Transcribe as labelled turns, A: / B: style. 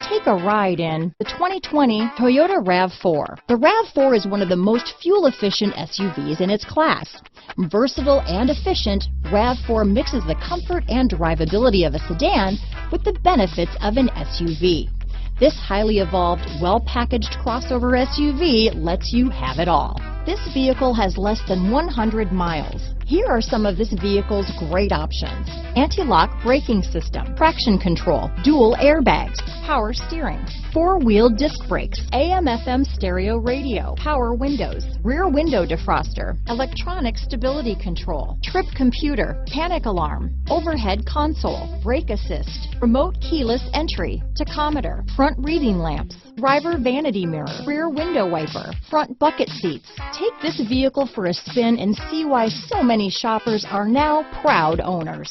A: Take a ride in the 2020 Toyota RAV4. The RAV4 is one of the most fuel-efficient SUVs in its class. Versatile and efficient, RAV4 mixes the comfort and drivability of a sedan with the benefits of an SUV. This highly evolved, well-packaged crossover SUV lets you have it all. This vehicle has less than 100 miles. Here are some of this vehicle's great options: anti-lock braking system, traction control, dual airbags, power steering, four-wheel disc brakes, AM/FM stereo radio, power windows, rear window defroster, electronic stability control, trip computer, panic alarm, overhead console, brake assist, remote keyless entry, tachometer, front reading lamps, driver vanity mirror, rear window wiper, front bucket seats. Take this vehicle for a spin and see why so many shoppers are now proud owners.